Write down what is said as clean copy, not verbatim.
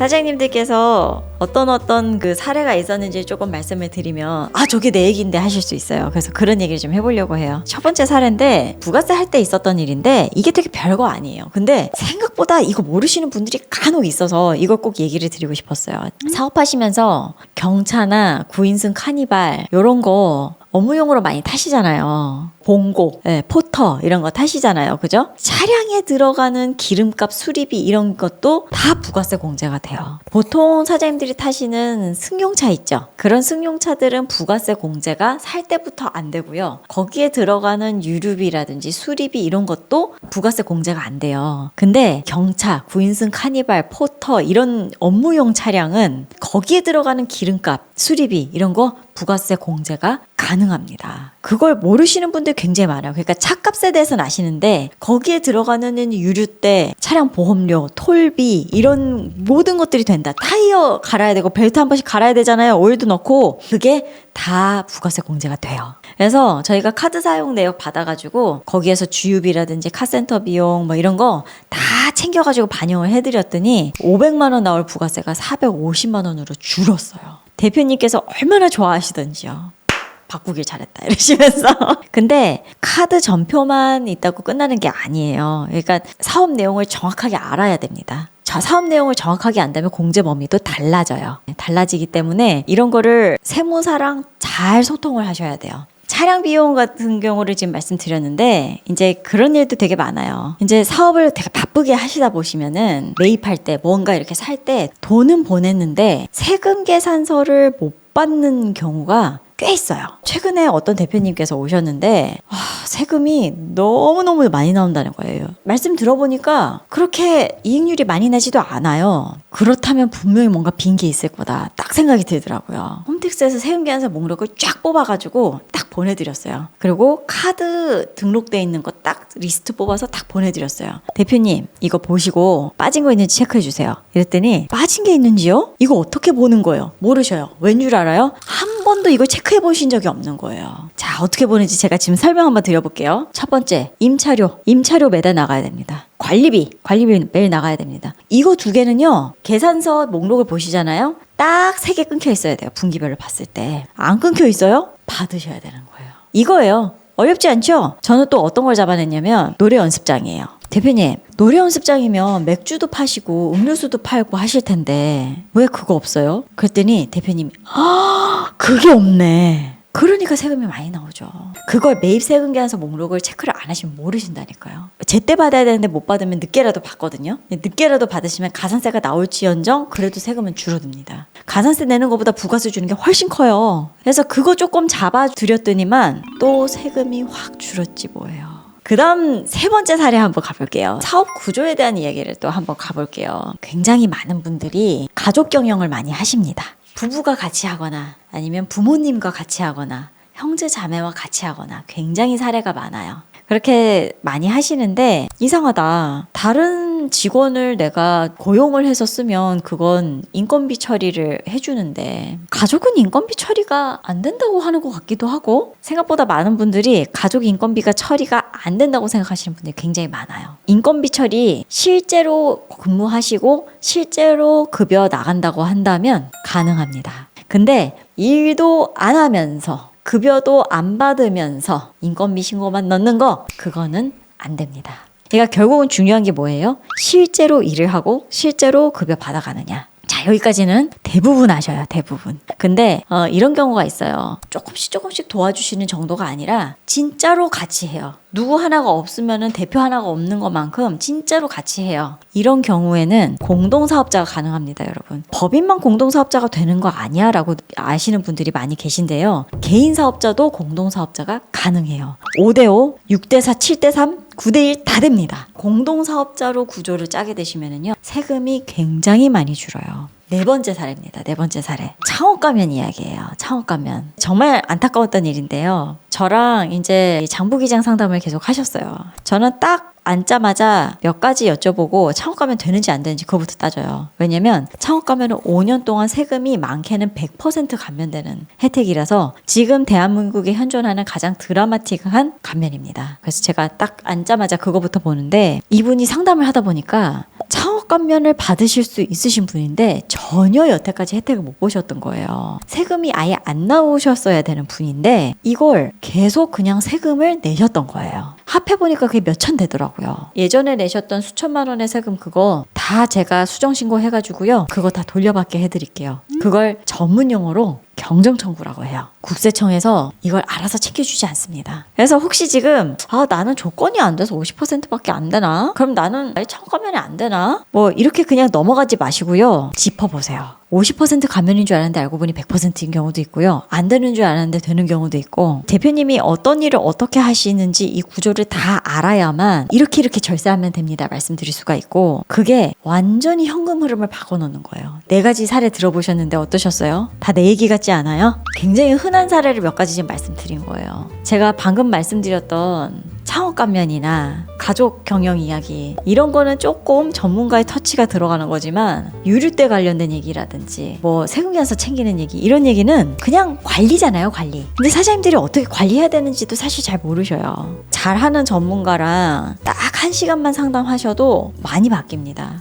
사장님들께서 어떤 그 사례가 있었는지 조금 말씀을 드리면 저게 내 얘기인데 하실 수 있어요. 그래서 그런 얘기를 좀 해보려고 해요. 첫 번째 사례인데 부가세 할 때 있었던 일인데 이게 되게 별거 아니에요. 근데 생각보다 이거 모르시는 분들이 간혹 있어서 이걸 꼭 얘기를 드리고 싶었어요. 사업하시면서 경차나 구인승 카니발 이런 거 업무용으로 많이 타시잖아요. 봉고, 포터 이런 거 타시잖아요. 그죠? 차량에 들어가는 기름값, 수리비 이런 것도 다 부가세 공제가 돼요. 보통 사장님들이 타시는 승용차 있죠? 그런 승용차들은 부가세 공제가 살 때부터 안 되고요. 거기에 들어가는 유류비라든지 수리비 이런 것도 부가세 공제가 안 돼요. 근데 경차, 구인승 카니발, 포터 이런 업무용 차량은 거기에 들어가는 기름값, 수리비 이런 거 부가세 공제가 가능합니다. 그걸 모르시는 분들 굉장히 많아요. 그러니까 차값에 대해서는 아시는데 거기에 들어가는 유류세, 차량 보험료, 톨비 이런 모든 것들이 된다. 타이어 갈아야 되고 벨트 한 번씩 갈아야 되잖아요. 오일도 넣고 그게 다 부가세 공제가 돼요. 그래서 저희가 카드 사용 내역 받아가지고 거기에서 주유비라든지 카센터 비용 뭐 이런 거 다 챙겨가지고 반영을 해드렸더니 500만 원 나올 부가세가 450만 원으로 줄었어요. 대표님께서 얼마나 좋아하시던지요. 바꾸길 잘했다 이러시면서. 근데 카드 전표만 있다고 끝나는 게 아니에요. 그러니까 사업 내용을 정확하게 알아야 됩니다. 사업 내용을 정확하게 안다면 공제 범위도 달라져요. 달라지기 때문에 이런 거를 세무사랑 잘 소통을 하셔야 돼요. 차량 비용 같은 경우를 지금 말씀드렸는데 이제 그런 일도 되게 많아요. 이제 사업을 되게 바쁘게 하시다 보시면은 매입할 때 뭔가 이렇게 살 때 돈은 보냈는데 세금 계산서를 못 받는 경우가 꽤 있어요. 최근에 어떤 대표님께서 오셨는데 세금이 너무너무 많이 나온다는 거예요. 말씀 들어보니까 그렇게 이익률이 많이 나지도 않아요. 그렇다면 분명히 뭔가 빈 게 있을 거다 딱 생각이 들더라고요. 홈택스에서 세금 계산서 목록을 쫙 뽑아가지고 딱 보내드렸어요. 그리고 카드 등록돼 있는 거 딱 리스트 뽑아서 딱 보내드렸어요. 대표님 이거 보시고 빠진 거 있는지 체크해 주세요. 이랬더니 빠진 게 있는지요? 이거 어떻게 보는 거예요? 모르셔요. 왠 줄 알아요? 한 번도 이걸 체크해 보신 적이 없는 거예요. 자, 어떻게 보는지 제가 지금 설명 한번 드려볼게요. 첫 번째, 임차료 매달 나가야 됩니다. 관리비 매일 나가야 됩니다. 이거 두 개는요, 계산서 목록을 보시잖아요. 딱 3개 끊겨 있어야 돼요. 분기별로 봤을 때. 안 끊겨 있어요? 받으셔야 되는 거예요. 이거예요. 어렵지 않죠? 저는 또 어떤 걸 잡아냈냐면 노래 연습장이에요. 대표님, 노래 연습장이면 맥주도 파시고 음료수도 팔고 하실 텐데 왜 그거 없어요? 그랬더니 대표님이 그게 없네. 그러니까 세금이 많이 나오죠. 그걸 매입 세금 계산서 목록을 체크를 안 하시면 모르신다니까요. 제때 받아야 되는데 못 받으면 늦게라도 받거든요. 늦게라도 받으시면 가산세가 나올지언정 그래도 세금은 줄어듭니다. 가산세 내는 것보다 부가세 주는 게 훨씬 커요. 그래서 그거 조금 잡아드렸더니만 또 세금이 확 줄었지 뭐예요. 그 다음 세 번째 사례 한번 가볼게요. 사업 구조에 대한 이야기를 또 한번 가볼게요. 굉장히 많은 분들이 가족 경영을 많이 하십니다. 부부가 같이 하거나 아니면 부모님과 같이 하거나 형제 자매와 같이 하거나 굉장히 사례가 많아요. 그렇게 많이 하시는데 이상하다. 다른 직원을 내가 고용을 해서 쓰면 그건 인건비 처리를 해주는데 가족은 인건비 처리가 안 된다고 하는 것 같기도 하고 생각보다 많은 분들이 가족 인건비가 처리가 안 된다고 생각하시는 분들이 굉장히 많아요. 인건비 처리 실제로 근무하시고 실제로 급여 나간다고 한다면 가능합니다. 근데 일도 안 하면서 급여도 안 받으면서 인건비 신고만 넣는 거 그거는 안 됩니다. 그러니까 결국은 중요한 게 뭐예요? 실제로 일을 하고 실제로 급여 받아가느냐. 자, 여기까지는 대부분 아셔요. 대부분. 근데 이런 경우가 있어요. 조금씩 도와주시는 정도가 아니라 진짜로 같이 해요. 누구 하나가 없으면은 대표 하나가 없는 것만큼 진짜로 같이 해요. 이런 경우에는 공동사업자가 가능합니다, 여러분. 법인만 공동사업자가 되는 거 아니야 라고 아시는 분들이 많이 계신데요. 개인 사업자도 공동사업자가 가능해요. 5대5, 6대4, 7대3, 9대1 다 됩니다. 공동사업자로 구조를 짜게 되시면은요, 세금이 굉장히 많이 줄어요. 네 번째 사례입니다. 네 번째 사례. 창업가면 이야기예요. 창업가면. 정말 안타까웠던 일인데요. 저랑 이제 장부기장 상담을 계속 하셨어요. 저는 딱 앉자마자 몇 가지 여쭤보고 창업가면 되는지 안 되는지 그거부터 따져요. 왜냐면 창업가면은 5년 동안 세금이 많게는 100% 감면되는 혜택이라서 지금 대한민국에 현존하는 가장 드라마틱한 감면입니다. 그래서 제가 딱 앉자마자 그거부터 보는데 이분이 상담을 하다 보니까 창업 감면을 받으실 수 있으신 분인데 전혀 여태까지 혜택을 못 보셨던 거예요. 세금이 아예 안 나오셨어야 되는 분인데 이걸 계속 그냥 세금을 내셨던 거예요. 합해보니까 그게 몇천 되더라고요. 예전에 내셨던 수천만 원의 세금 그거 다 제가 수정신고 해가지고요. 그거 다 돌려받게 해드릴게요. 그걸 전문 용어로 경정청구라고 해요. 국세청에서 이걸 알아서 챙겨주지 않습니다. 그래서 혹시 지금 나는 조건이 안 돼서 50%밖에 안 되나? 그럼 나는 창업 감면이 안 되나? 뭐 이렇게 그냥 넘어가지 마시고요. 짚어보세요. 50% 감면인 줄 알았는데 알고 보니 100%인 경우도 있고요. 안 되는 줄 알았는데 되는 경우도 있고 대표님이 어떤 일을 어떻게 하시는지 이 구조를 다 알아야만 이렇게 절세하면 됩니다 말씀드릴 수가 있고 그게 완전히 현금 흐름을 바꿔놓는 거예요. 4가지 사례 들어보셨는데 어떠셨어요? 다 내 얘기 같지 않아요? 굉장히 흔한 사례를 몇 가지 지금 말씀드린 거예요. 제가 방금 말씀드렸던 창업 감면이나 가족 경영 이야기 이런 거는 조금 전문가의 터치가 들어가는 거지만 유류대 관련된 얘기라든지 뭐 세금계산서 챙기는 얘기 이런 얘기는 그냥 관리잖아요. 관리. 근데 사장님들이 어떻게 관리해야 되는지도 사실 잘 모르셔요. 잘하는 전문가랑 딱 1시간만 상담하셔도 많이 바뀝니다.